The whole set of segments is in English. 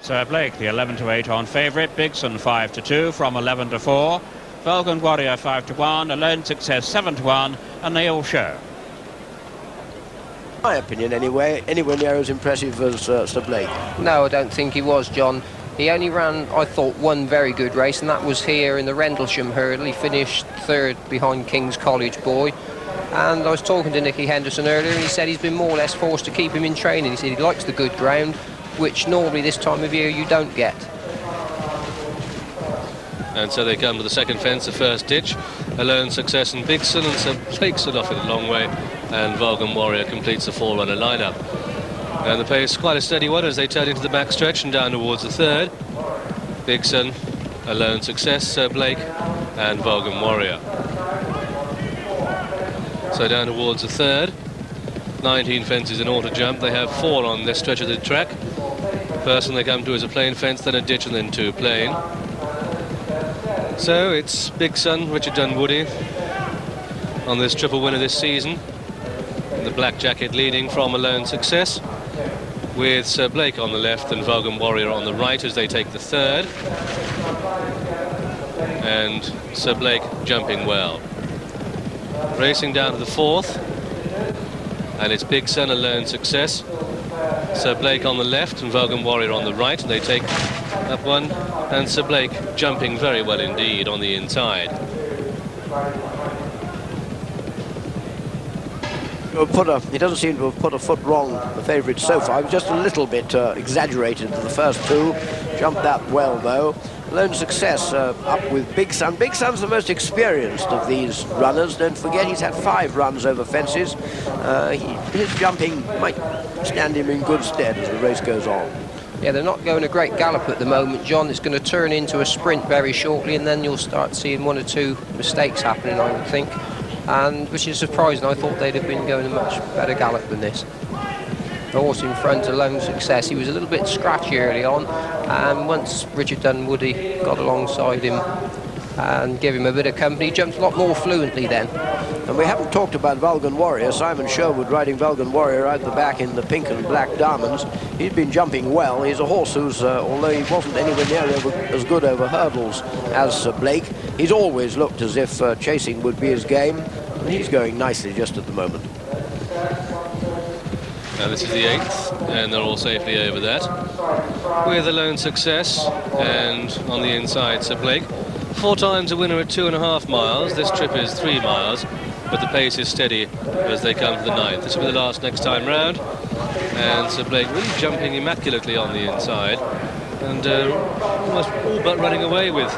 Sir Blake, the 11-8 on favourite. Bigson 5-2 from 11-4. Vulcan Warrior 5-1. Alone Success 7-1, and they all show. My opinion, anyway, anywhere near as impressive as Sir Blake. No, I don't think he was, John. He only ran, I thought, one very good race, and that was here in the Rendlesham hurdle. He finished third behind King's College Boy. And I was talking to Nicky Henderson earlier, and he said he's been more or less forced to keep him in training. He said he likes the good ground, which normally this time of year you don't get. And so they come to the second fence, the first ditch. Alone Success and Bigson, and Sir Blake's it off it a long way, and Vulcan Warrior completes the four-runner lineup. And the pace, quite a steady one as they turn into the back stretch and down towards the third. Bigson, Alone Success, Sir Blake, and Vulcan Warrior. So down towards the third. 19 fences in auto jump. They have 4 on this stretch of the track. First one they come to is a plain fence, then a ditch, and then 2 plain. So it's Bigson, Richard Dunwoody, on this triple winner this season. The black jacket leading from Alone Success, with Sir Blake on the left and Vulcan Warrior on the right as they take the third. And Sir Blake jumping well. Racing down to the fourth, and it's Bigson, Alone Success, Sir Blake on the left and Vulcan Warrior on the right. They take that one, and Sir Blake jumping very well indeed on the inside. He doesn't seem to have put a foot wrong, the favourite so far. Just a little bit exaggerated in the first 2. Jumped that well, though. Alone Success up with Bigson. Bigson's the most experienced of these runners. Don't forget, he's had 5 runs over fences. His jumping might stand him in good stead as the race goes on. Yeah, they're not going a great gallop at the moment, John. It's going to turn into a sprint very shortly, and then you'll start seeing 1 or 2 mistakes happening, I would think. And which is surprising. I thought they'd have been going a much better gallop than this. The horse in front, Alone Success, he was a little bit scratchy early on, and once Richard Dunwoody got alongside him and gave him a bit of company, he jumped a lot more fluently then. And we haven't talked about Vulcan Warrior. Simon Sherwood riding Vulcan Warrior out the back in the pink and black diamonds. He's been jumping well. He's a horse who's, although he wasn't anywhere near as good over hurdles as Blake, he's always looked as if chasing would be his game. And he's going nicely just at the moment. Now this is the 8th, and they're all safely over that. With Alone Success, and on the inside, Sir Blake. 4 times a winner at 2.5 miles. This trip is 3 miles, but the pace is steady as they come to the 9th. This will be the last next time round, and Sir Blake really jumping immaculately on the inside, and almost all but running away with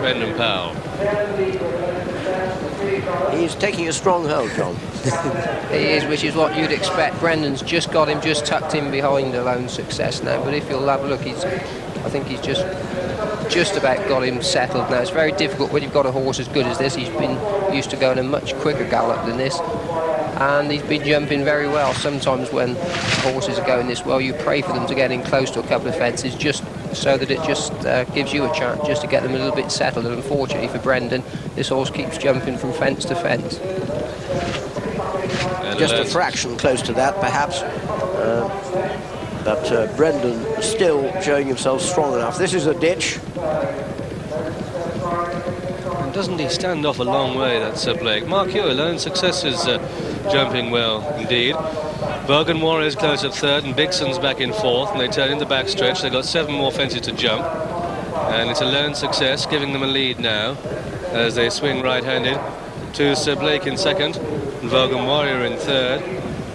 Brendan Powell. He's taking a strong hold, John. He is, which is what you'd expect. Brendan's just got him just tucked in behind Alone Success now, but if you'll have a look, I think he's just about got him settled now. It's very difficult when you've got a horse as good as this. He's been used to going a much quicker gallop than this, and he's been jumping very well. Sometimes when horses are going this well, you pray for them to get in close to a couple of fences just so that it just gives you a chance just to get them a little bit settled. And unfortunately for Brendan, this horse keeps jumping from fence to fence. Just a fraction close to that, perhaps. But Brendan still showing himself strong enough. This is a ditch. And doesn't he stand off a long way, that Sir Blake? Mark you, Alone Success is jumping well indeed. Vulcan Warrior is close at 3rd, and Bigson's back in 4th, and they turn in the back stretch. They've got 7 more fences to jump, and it's Alone Success giving them a lead now as they swing right-handed to Sir Blake in 2nd, and Vulcan Warrior in 3rd,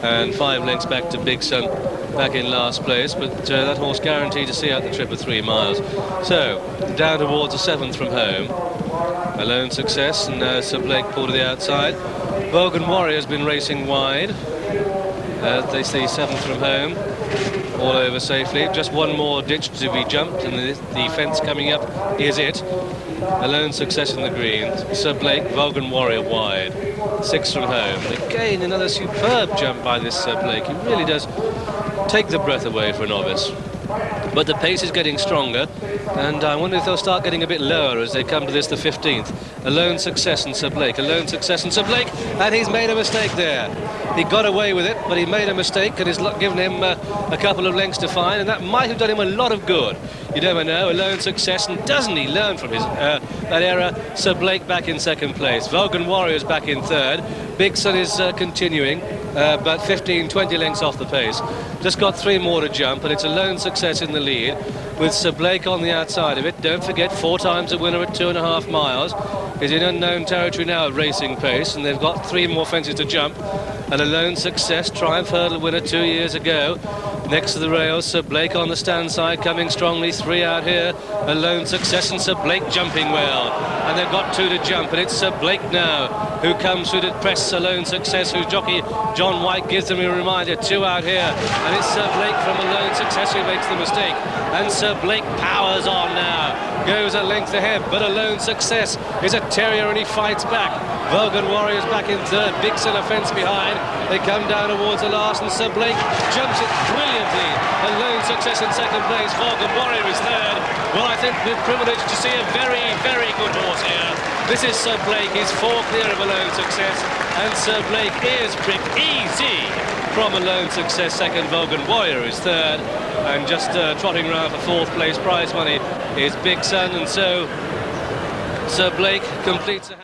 and 5 lengths back to Bigson back in last place, but that horse guaranteed to see out the trip of 3 miles. So down towards the 7th from home, Alone Success, and Sir Blake pulled to the outside. Vulcan Warrior has been racing wide. They see 7th from home, all over safely. Just 1 more ditch to be jumped, and the fence coming up is it. Alone Success in the green. Sir Blake, Vulcan Warrior wide. 6th from home. Again, another superb jump by this Sir Blake. He really does take the breath away for a novice. But the pace is getting stronger, and I wonder if they'll start getting a bit lower as they come to this, the 15th. Alone Success and Sir Blake. Alone Success and Sir Blake, and he's made a mistake there. He got away with it, but he made a mistake, and it's given him a couple of lengths to find, and that might have done him a lot of good. You never know, a lone success, and doesn't he learn from his that error? Sir Blake back in second place. Vulcan Warrior's back in third. Bigson is continuing, but 15-20 lengths off the pace. Just got 3 more to jump, and it's a lone success in the lead, with Sir Blake on the outside of it. Don't forget, 4 times a winner at 2.5 miles. He's in unknown territory now at racing pace, and they've got 3 more fences to jump. And a lone success, Triumph Hurdle winner 2 years ago. Next to the rails, Sir Blake on the stand side, coming strongly, 3 out here. A lone success, and Sir Blake jumping well. And they've got 2 to jump, and it's Sir Blake now who comes through to press a lone success, whose jockey John White gives them a reminder. 2 out here, and it's Sir Blake from a lone success who makes the mistake. And Sir Blake powers on now, goes a length ahead, but a lone success is a terrier, and he fights back. Vulcan Warrior's back in third, Bigson a fence behind. They come down towards the last, and Sir Blake jumps it brilliantly. A lone success in second place. Vulcan Warrior is third. Well, I think we're privileged to see a very, very good horse here. This is Sir Blake. He's 4 clear of a lone success, and Sir Blake is pricked easy from a lone success. Second, Vulcan Warrior is third, and just trotting around for 4th place prize money is Bigson, and so Sir Blake completes a